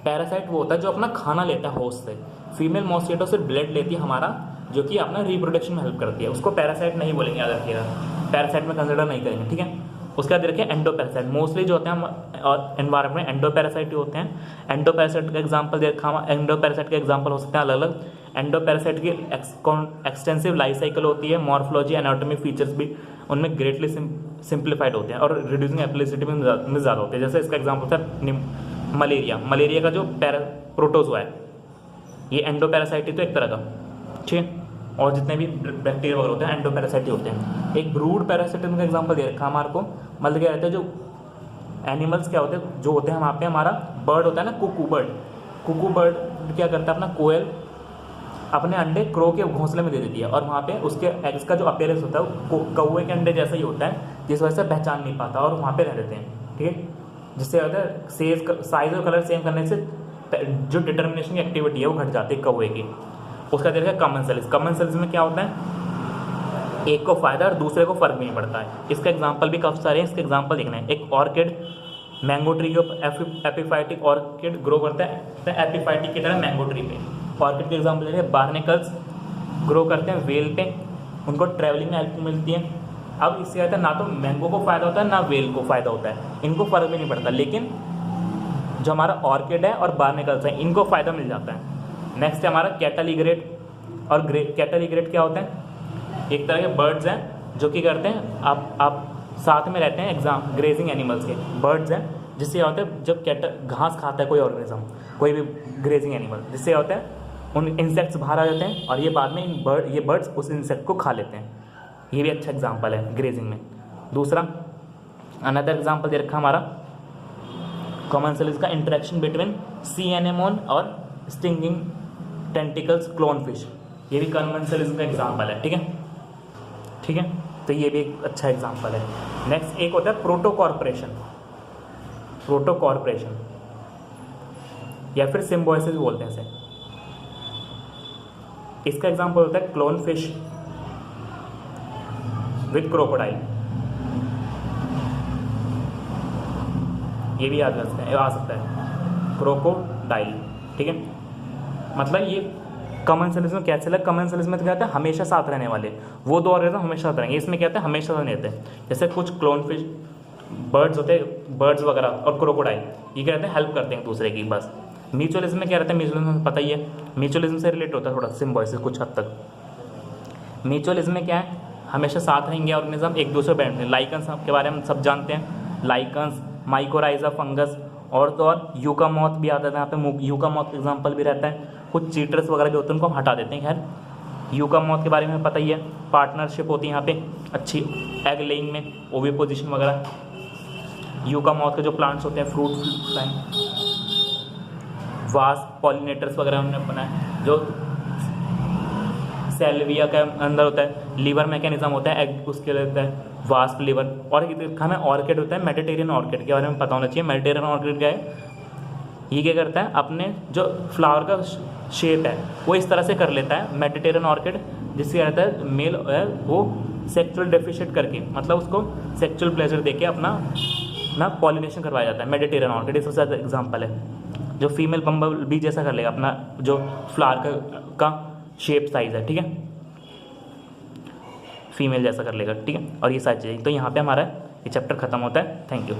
पैरासाइट वो होता है जो अपना खाना लेता है होस्ट से, फीमेल मॉस्किटो से ब्लड लेती है हमारा, जो कि अपना रिप्रोडक्शन में हेल्प करती है, उसको पैरासाइट नहीं बोलेंगे, याद रखिएगा, पैरासाइट में कंसिडर नहीं करेंगे, ठीक है। उसके बाद देखिए एंडोपैरासाइट, मोस्टली जो होते हैं हम और एनवायरनमेंट में एंडोपैरासाइट ही होते हैं। एंडोपैरासाइट का एग्जांपल देखा हम, एंडोपैरासाइट के एग्जांपल हो सकते हैं अलग अलग। एंडोपैरासाइट की एक्सटेंसिव लाइफ साइकिल होती है, मॉर्फोलॉजी एनाटॉमी फीचर्स भी उनमें ग्रेटली सिंप्लीफाइड होते हैं और रिड्यूसिंग एप्लिसिटी में ज़्यादा होते हैं। जैसे इसका एग्जांपल होता है मलेरिया, मलेरिया का जो प्रोटोजोआ है ये एंडोपैरासाइट ही तो एक तरह का, ठीक है, और जितने भी बैक्टीरिया वगैरह होते हैं एंडोपैरासाइट ही होते हैं। एक ब्रूड पैरासिटिज्म का एग्जांपल दे रखा हमारे को, मतलब क्या रहता है जो एनिमल्स क्या होते हैं जो होते हैं वहाँ पे हमारा बर्ड होता है ना, कुकू बर्ड, कुकू बर्ड क्या करता है अपना कोयल अपने अंडे क्रो के घोंसले में दे देती है और वहाँ पे उसके एग्स का जो अपीयरेंस होता है वो कौवे के अंडे जैसा ही होता है, जिस वजह से पहचान नहीं पाता और वहाँ पे रह देते हैं, ठीक है। जिससे होता है साइज और कलर सेम करने से जो डिटर्मिनेशन की एक्टिविटी है वो घट जाती है कौवे की। उसका देखिए कॉमन सेल्स, कॉमन सेल्स में क्या होता है एक को फायदा और दूसरे को फर्क भी नहीं पड़ता है। इसका एग्जांपल भी काफ़ी सारे हैं, इसके एग्जांपल देखना है। एक ऑर्किड, मैंगो ट्री के ऊपर एपिफाइटिक ऑर्किड ग्रो करता है एपिफाइटिक की तरह मैंगो ट्री पे। ऑर्किड के एग्जांपल देखिए बार्नेकल्स ग्रो करते हैं वेल पे, उनको ट्रैवलिंग में हेल्प मिलती है। अब इससे कहते हैं ना तो मैंगो को फ़ायदा होता है ना वेल को फ़ायदा होता है, इनको फ़र्क भी नहीं पड़ता, लेकिन जो हमारा ऑर्किड है और बार्नेकल्स है इनको फ़ायदा मिल जाता है। नेक्स्ट है हमारा कैटलिग्रेट, और कैटलिग्रेट क्या होता है एक तरह के बर्ड्स हैं जो कि करते हैं आप साथ में रहते हैं ग्रेजिंग एनिमल्स के बर्ड्स हैं, जिससे क्या होता है जब घास खाता है कोई ऑर्गेनिज्म कोई भी ग्रेजिंग एनिमल, जिससे क्या होता है उन इंसेक्ट्स बाहर आ जाते हैं और ये बाद में ये बर्ड्स उस इंसेक्ट को खा लेते हैं। ये भी अच्छा एग्जांपल है ग्रेजिंग में। दूसरा अनदर एग्जांपल दे रखा हमारा कॉमन सेल्स का इंटरेक्शन बिटवीन सी एनेमोन और स्टिंगिंग टेंटिकल्स क्लोन फिश, ये भी कॉमन सेल्स का एग्जांपल है, ठीक है, ठीक है। तो ये भी एक अच्छा एग्जांपल है। नेक्स्ट एक होता है प्रोटोकॉर्पोरेशन, प्रोटोकॉर्पोरेशन या फिर सिम्बायोसिस बोलते हैं इसे। इसका एग्जांपल होता है क्लोन फिश विद क्रोकोडाइल, ये भी याद रख सकते हैं, आ सकता है क्रोकोडाइल, ठीक है। मतलब ये कॉमन सेल्स में क्या चला, कॉमन सेल्स में तो क्या होता है हमेशा साथ रहने वाले, वो दो ऑर्गेनिज्म हमेशा साथ रहेंगे, इसमें क्या होता है हमेशा साथ नहीं रहते। जैसे कुछ क्लोन फिश बर्ड्स होते हैं, बर्ड्स वगैरह और क्रोकोडाइल, ये क्या रहते हैं हेल्प करते हैं दूसरे की बस। म्यूचुअलिज्म में क्या रहता है, म्यूचुअलिज्म में पता ही है, म्यूचुअलिज्म से रिलेट होता है थोड़ा सिम्बायोसिस कुछ हद तक। म्यूचुअलिज्म में क्या है हमेशा साथ रहेंगे ऑर्गेनिज्म एक दूसरे बैठने। लाइकन्स के बारे में सब जानते हैं, लाइकन्स, माइकोराइजा फंगस, और तो और यूकामॉथ भी आता है यहाँ पे, यूकामॉथ एग्जाम्पल भी रहता है। कुछ चीटर्स वगैरह भी होते हैं उनको हम हटा देते हैं। खैर यूकामॉथ के बारे में पता ही है, पार्टनरशिप होती है यहाँ पे अच्छी एग लेइंग में, ओविपोजिशन वगैरह। यूकामॉथ के जो प्लांट्स होते हैं फ्रूट फ्लाई, वास्प पॉलिनेटर्स वगैरह हमने बनाया। जो सेल्विया के अंदर होता है लीवर मैकेनिज्म होता है, एग उसके लिए होता है वास्प लीवर। और हमें ऑर्किड होता है, मेडिटेरियन ऑर्किड के बारे में पता होना चाहिए। मेडिटेरियन ऑर्किड क्या है, ये क्या करता है अपने जो फ्लावर का शेप है वो इस तरह से कर लेता है मेडिटेरियन ऑर्किड, जिससे क्या रहता है मेल है वो सेक्सुअल डेफिशिएट करके, मतलब उसको सेक्सुअल प्लेजर देके अपना ना पॉलिनेशन करवाया जाता है। मेडिटेरियन ऑर्किड इस सबसे एग्जाम्पल है। जो फीमेल बम्बल बी जैसा कर लेगा अपना जो फ्लावर का शेप साइज है, ठीक है, फीमेल जैसा कर लेगा, ठीक है। और ये सारी चीज़ें, तो यहाँ पे हमारा ये चैप्टर खत्म होता है। Thank you.